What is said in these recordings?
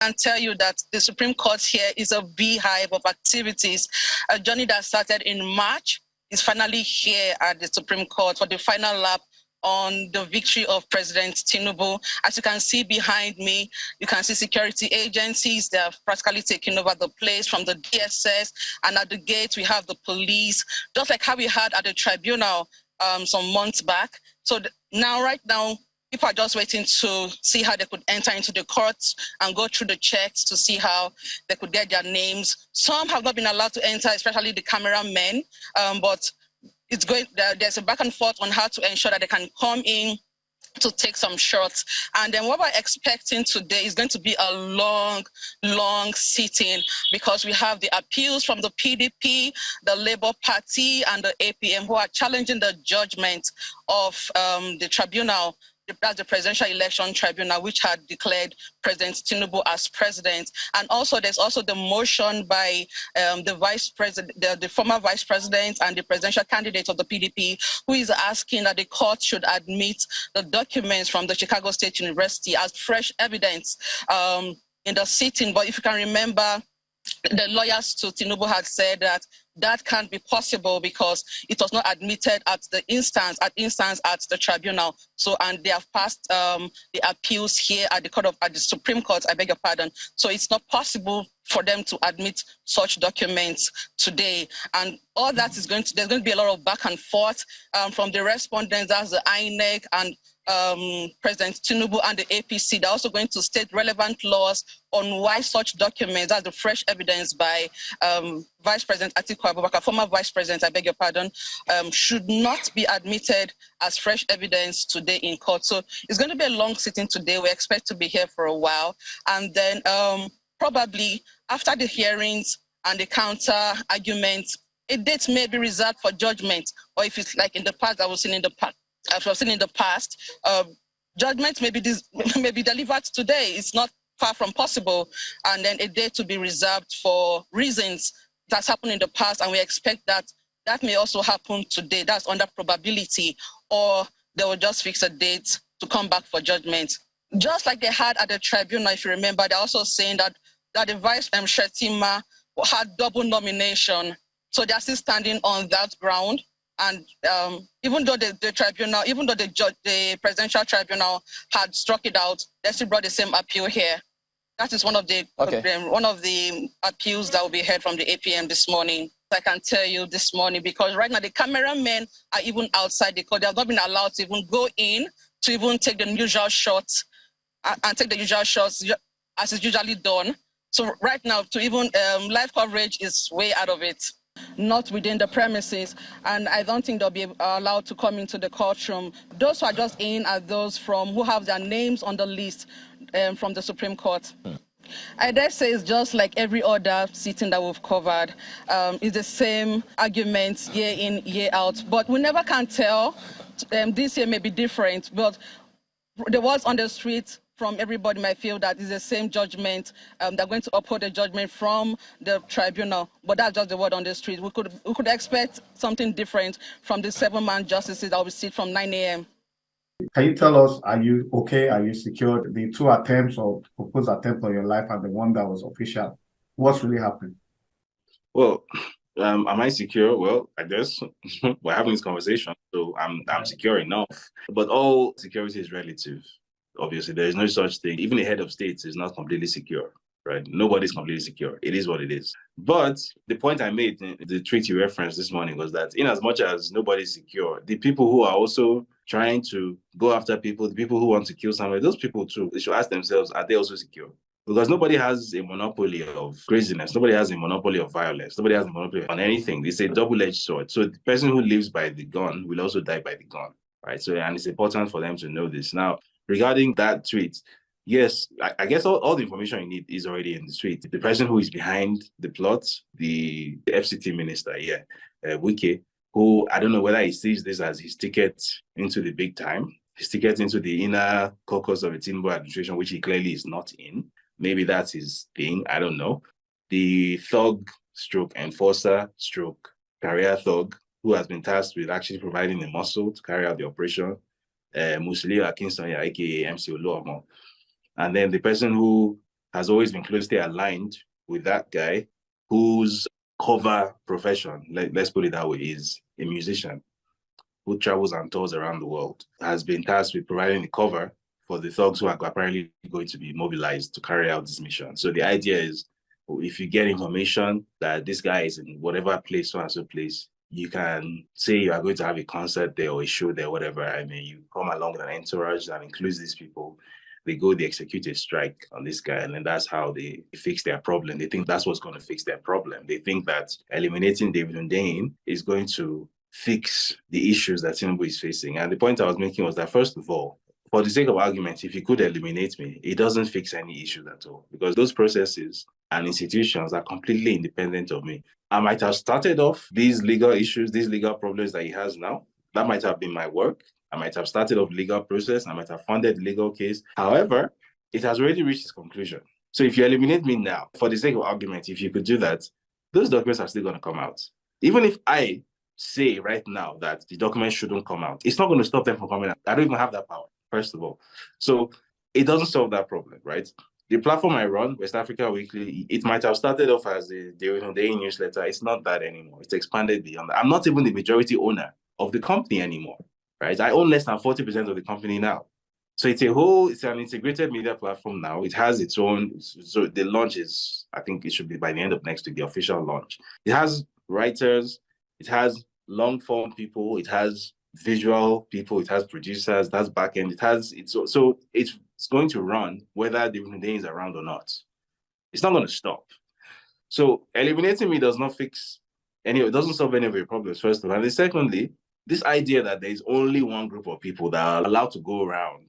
can tell you that the Supreme Court here is a beehive of activities. A journey that started in March is finally here at the Supreme Court for the final lap on the victory of President Tinubu. As you can see behind me, you can see security agencies. They are practically taking over the place from the DSS. And at the gate, we have the police, just like how we had at the tribunal some months back. So right now, people are just waiting to see how they could enter into the courts and go through the checks to see how they could get their names. Some have not been allowed to enter, especially the cameramen, but there's a back and forth on how to ensure that they can come in to take some shots. And then what we're expecting today is going to be a long, long sitting, because we have the appeals from the PDP, the Labour Party, and the APM, who are challenging the judgment of the tribunal. That's the Presidential Election Tribunal, which had declared President Tinubu as president. And also, there's also the motion by the vice president, the former vice president and the presidential candidate of the PDP, who is asking that the court should admit the documents from the Chicago State University as fresh evidence in the sitting. But if you can remember, the lawyers to Tinubu had said that that can't be possible because it was not admitted at the instance at the tribunal. So, and they have passed the appeals here at the Supreme Court, I beg your pardon. So it's not possible for them to admit such documents today. And all that is there's going to be a lot of back and forth from the respondents, as the INEC and President Tinubu and the APC. They're also going to state relevant laws on why such documents, that's the fresh evidence by Vice President Atiku, former Vice President, I beg your pardon, should not be admitted as fresh evidence today in court. So it's going to be a long sitting today. We expect to be here for a while. And then probably after the hearings and the counter arguments, a date may be reserved for judgment, or if it's like in the past, I've seen in the past, judgment may be delivered today. It's not far from possible, and then a day to be reserved for reasons that's happened in the past, and we expect that may also happen today. That's under probability, or they will just fix a date to come back for judgment. Just like they had at the tribunal, if you remember, they're also saying that the Vice Shetima had double nomination, so they're still standing on that ground. And even though the presidential tribunal had struck it out, they still brought the same appeal here. That is one of the appeals that will be heard from the APM this morning. I can tell you this morning, because right now the cameramen are even outside the court. They have not been allowed to even go in to even take the usual shots and take the usual shots as is usually done. So right now, to even live coverage is way out of it. Not within the premises, and I don't think they'll be allowed to come into the courtroom. Those who are just in are those who have their names on the list from the Supreme Court. I dare say it's just like every other sitting that we've covered. It's the same arguments year in, year out, but we never can tell. This year may be different, but the words on the street from everybody might feel that it's the same judgment. They're going to uphold the judgment from the tribunal, but that's just the word on the street. We could expect something different from the 7-man justices that will sit from 9 a.m. Can you tell us, are you okay? Are you secure? The 2 attempts or proposed attempt on your life and the one that was official, what's really happened? Well, am I secure? Well, I guess we're having this conversation, so I'm secure enough. But all security is relative. Obviously, there is no such thing. Even the head of states is not completely secure, right? Nobody's completely secure. It is what it is. But the point I made in the tweet you referenced this morning was that in as much as nobody's secure, the people who are also trying to go after people, the people who want to kill somebody, those people too, they should ask themselves, are they also secure? Because nobody has a monopoly of craziness. Nobody has a monopoly of violence. Nobody has a monopoly on anything. It's a double-edged sword. So the person who lives by the gun will also die by the gun, right? So, and it's important for them to know this. Now, regarding that tweet, yes, I guess all the information you need is already in the tweet. The person who is behind the plot, the FCT minister, Wike, who I don't know whether he sees this as his ticket into the big time, his ticket into the inner caucus of the Tinubu administration, which he clearly is not in. Maybe that's his thing, I don't know. The thug stroke enforcer stroke career thug who has been tasked with actually providing the muscle to carry out the operation, Musili Akinsonya, aka MC Oluomo. And then the person who has always been closely aligned with that guy whose cover profession, let's put it that way, is a musician who travels and tours around the world, has been tasked with providing the cover for the thugs who are apparently going to be mobilized to carry out this mission. So the idea is, if you get information that this guy is in whatever place, so and so place, you can say you are going to have a concert there or a show there, whatever. I mean, you come along with an entourage that includes these people. They execute a strike on this guy, and then that's how they fix their problem. They think that's what's going to fix their problem. They think that eliminating David Hundeyin is going to fix the issues that Tinubu is facing. And the point I was making was that, first of all, for the sake of argument, if he could eliminate me, it doesn't fix any issues at all, because those processes and institutions are completely independent of me. I might have started off these legal issues, these legal problems that he has now. That might have been my work. I might have started off the legal process. I might have funded the legal case. However, it has already reached its conclusion. So if you eliminate me now, for the sake of argument, if you could do that, those documents are still going to come out. Even if I say right now that the documents shouldn't come out, it's not going to stop them from coming out. I don't even have that power, first of all. So it doesn't solve that problem, right? The platform I run, West Africa Weekly, it might have started off as the daily newsletter. It's not that anymore. It's expanded beyond that. I'm not even the majority owner of the company anymore, right? I own less than 40% of the company now. So it's an integrated media platform now. It has its own, so the launch is, I think it should be by the end of next week, the official launch. It has writers, it has long form people, it has visual people, it has producers, it has backend, so it's going to run whether the day is around or not. It's not going to stop. So eliminating me does not fix it doesn't solve any of your problems, first of all. And secondly, this idea that there is only one group of people that are allowed to go around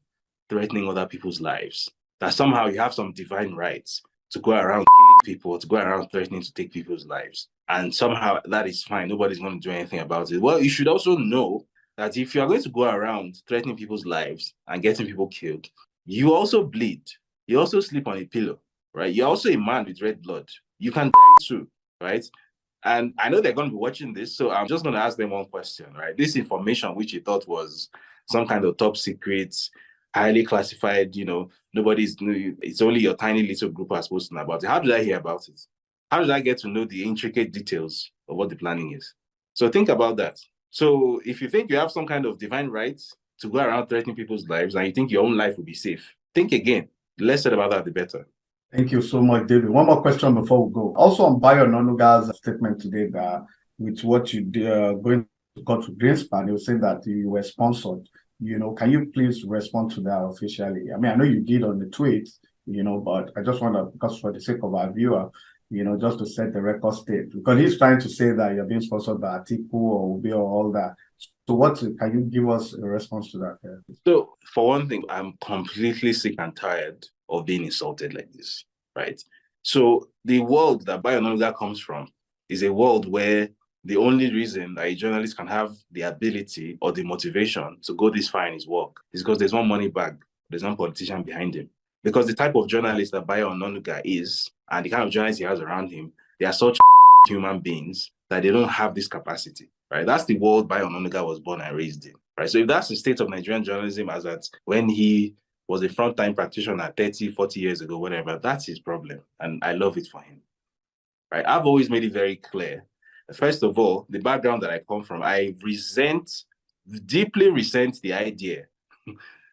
threatening other people's lives, that somehow you have some divine rights to go around killing people, to go around threatening to take people's lives, and somehow that is fine, nobody's going to do anything about it. Well, you should also know that if you are going to go around threatening people's lives and getting people killed, you also bleed. You also sleep on a pillow, right? You're also a man with red blood. You can die too, right? And I know they're going to be watching this, so I'm just going to ask them one question, right? This information, which you thought was some kind of top secret, highly classified, it's only your tiny little group are supposed to know about it. How did I hear about it? How did I get to know the intricate details of what the planning is? So think about that. So if you think you have some kind of divine right to go around threatening people's lives and you think your own life will be safe, think again. The less said about that, the better. Thank you so much, David. One more question before we go. Also on Bayo Onanuga's statement today that with what you did, going to go to Greenspan, you were saying that you were sponsored. Can you please respond to that officially? I mean, I know you did on the tweet, but I just want to, because for the sake of our viewer, just to set the record straight, because he's trying to say that you're being sponsored by Atiku or Ubi or all that. So can you give us a response to that? So for one thing, I'm completely sick and tired of being insulted like this, right? So the world that Bayo Onanuga comes from is a world where the only reason that a journalist can have the ability or the motivation to go this far in his work is because there's one money bag, there's one politician behind him. Because the type of journalist that Bayo Onanuga is, and the kind of journalists he has around him, they are such human beings that they don't have this capacity, right? That's the world Bayo Onanuga was born and raised in, right? So if that's the state of Nigerian journalism as at when he was a front-time practitioner 30, 40 years ago, whatever, that's his problem. And I love it for him, right? I've always made it very clear. First of all, the background that I come from, I deeply resent the idea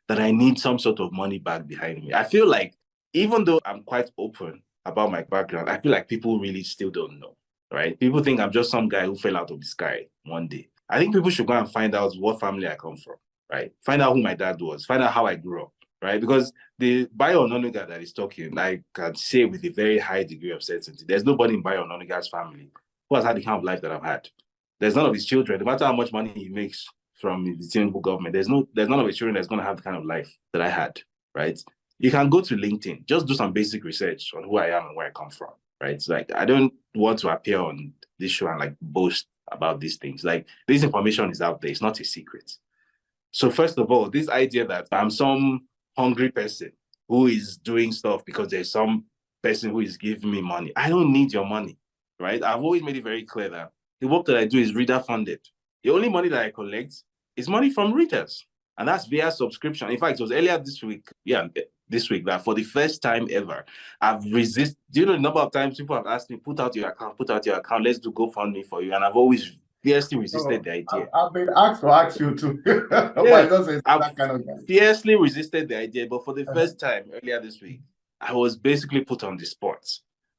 that I need some sort of money bag behind me. I feel like even though I'm quite open about my background, I feel like people really still don't know, right? People think I'm just some guy who fell out of the sky one day. I think people should go and find out what family I come from, right? Find out who my dad was, find out how I grew up, right? Because the Bayo Onanuga that is talking, I can say with a very high degree of certainty, there's nobody in Bayo Onanuga's family who has had the kind of life that I've had. There's none of his children, no matter how much money he makes from the Tinubu government, there's none of his children that's going to have the kind of life that I had, right? You can go to LinkedIn, just do some basic research on who I am and where I come from, right? It's like, I don't want to appear on this show and boast about these things. This information is out there. It's not a secret. So first of all, this idea that I'm some hungry person who is doing stuff because there's some person who is giving me money. I don't need your money, right? I've always made it very clear that the work that I do is reader funded. The only money that I collect is money from readers, and that's via subscription. In fact, it was earlier this week. Yeah, this week that for the first time ever, I've resisted. Do you know the number of times people have asked me, put out your account, let's do GoFundMe for you. And I've always fiercely resisted the idea. I've been asked to ask you too. Yeah, I've fiercely resisted the idea. But for the first time earlier this week, I was basically put on the spot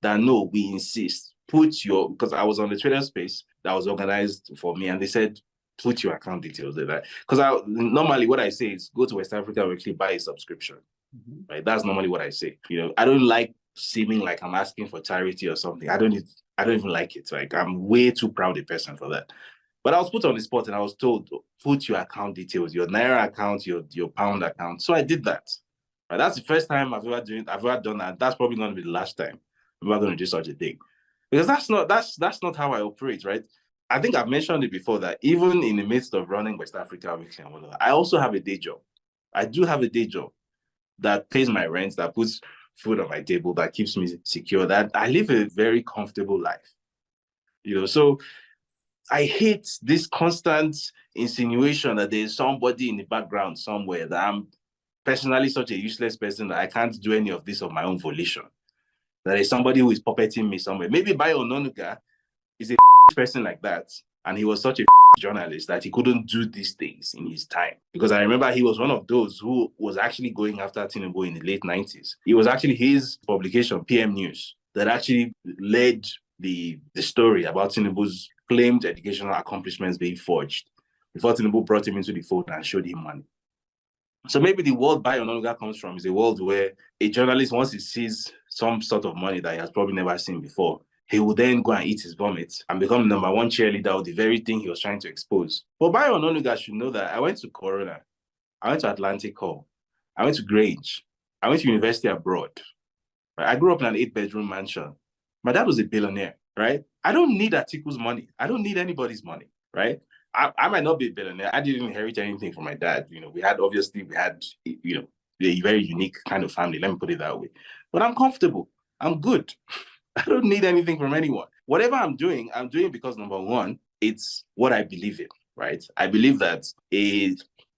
that no, we insist. Because I was on the Twitter space that was organized for me, and they said, put your account details there. Because normally what I say is go to West Africa and actually buy a subscription. Right? That's normally what I say. I don't like seeming like I'm asking for charity or something. I don't even like it. Like, I'm way too proud a person for that. But I was put on the spot and I was told, put your account details, your Naira account, your pound account. So I did that. Right? That's the first time I've ever done that. That's probably going to be the last time I'm ever going to do such a thing. Because that's not how I operate, right? I think I've mentioned it before that even in the midst of running West Africa Weekly and whatnot, I also have a day job. I do have a day job that pays my rent, that puts food on my table, that keeps me secure, that I live a very comfortable life. So I hate this constant insinuation that there's somebody in the background somewhere, that I'm personally such a useless person that I can't do any of this of my own volition. That there's somebody who is puppeting me somewhere. Maybe Bayo Ononuga is a person like that, and he was such a journalist that he couldn't do these things in his time. Because I remember he was one of those who was actually going after Tinubu in the late 90s. It was actually his publication, PM News, that actually led the story about Tinubu's claimed educational accomplishments being forged before Tinubu brought him into the fold and showed him money. So maybe the world Bayo Ononuga comes from is a world where a journalist, once he sees some sort of money that he has probably never seen before, he will then go and eat his vomit and become the #1 cheerleader of the very thing he was trying to expose. But Bayo Ononuga should know that I went to Corona, I went to Atlantic Hall, I went to Grange, I went to university abroad. Right? I grew up in an 8-bedroom mansion. My dad was a billionaire, right? I don't need Atiku's money. I don't need anybody's money, right? I might not be a billionaire. I didn't inherit anything from my dad. We had a very unique kind of family. Let me put it that way. But I'm comfortable. I'm good. I don't need anything from anyone. Whatever I'm doing because, number one, it's what I believe in, right? I believe that a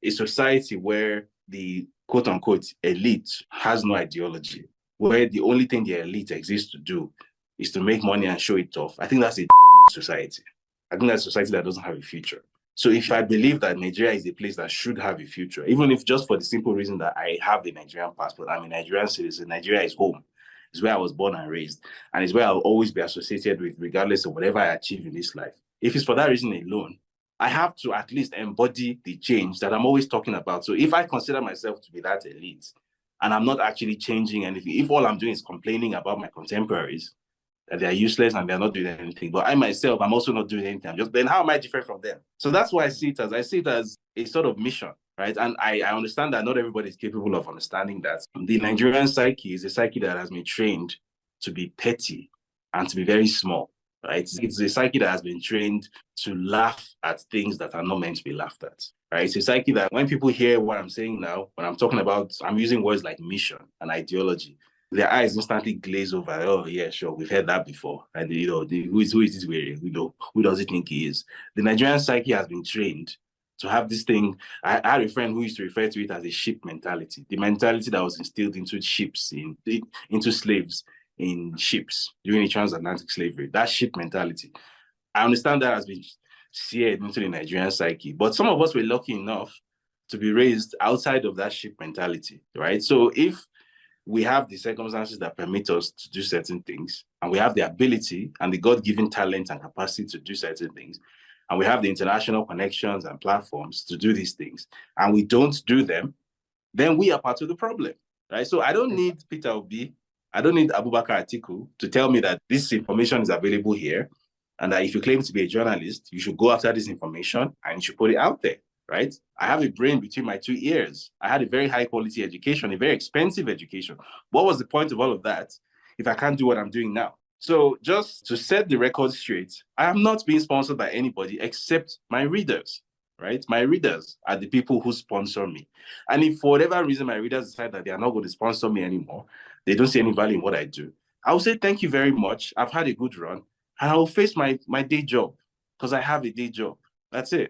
society where the quote-unquote elite has no ideology, where the only thing the elite exists to do is to make money and show it off, I think that's a society. I think that's a society that doesn't have a future. So if I believe that Nigeria is a place that should have a future, even if just for the simple reason that I have the Nigerian passport, I'm a Nigerian citizen, Nigeria is home. It's where I was born and raised, and it's where I'll always be associated with, regardless of whatever I achieve in this life. If it's for that reason alone, I have to at least embody the change that I'm always talking about. So if I consider myself to be that elite, and I'm not actually changing anything, if all I'm doing is complaining about my contemporaries, that they're useless and they're not doing anything, but I myself, I'm also not doing anything. Then how am I different from them? So that's why I see it as a sort of mission. Right. And I understand that not everybody is capable of understanding that. The Nigerian psyche is a psyche that has been trained to be petty and to be very small. Right. It's a psyche that has been trained to laugh at things that are not meant to be laughed at. Right. It's a psyche that when people hear what I'm saying now, when I'm talking about, I'm using words like mission and ideology, their eyes instantly glaze over. Oh, yeah, sure. We've heard that before. And, who is this way? Who does he think he is? The Nigerian psyche has been trained to have this thing. I had a friend who used to refer to it as a ship mentality, the mentality that was instilled into ships, into slaves in ships during the transatlantic slavery, that ship mentality. I understand that has been seared into the Nigerian psyche, but some of us were lucky enough to be raised outside of that ship mentality, right? So if we have the circumstances that permit us to do certain things, and we have the ability and the God-given talent and capacity to do certain things, and we have the international connections and platforms to do these things, and we don't do them, then we are part of the problem, right? So I don't need Peter Obi, I don't need Abubakar Atiku to tell me that this information is available here, and that if you claim to be a journalist, you should go after this information and you should put it out there, right? I have a brain between my 2 ears. I had a very high quality education, a very expensive education. What was the point of all of that if I can't do what I'm doing now? So just to set the record straight, I am not being sponsored by anybody except my readers, right? My readers are the people who sponsor me. And if for whatever reason my readers decide that they are not going to sponsor me anymore, they don't see any value in what I do, I will say thank you very much. I've had a good run, and I will face my day job because I have a day job. That's it.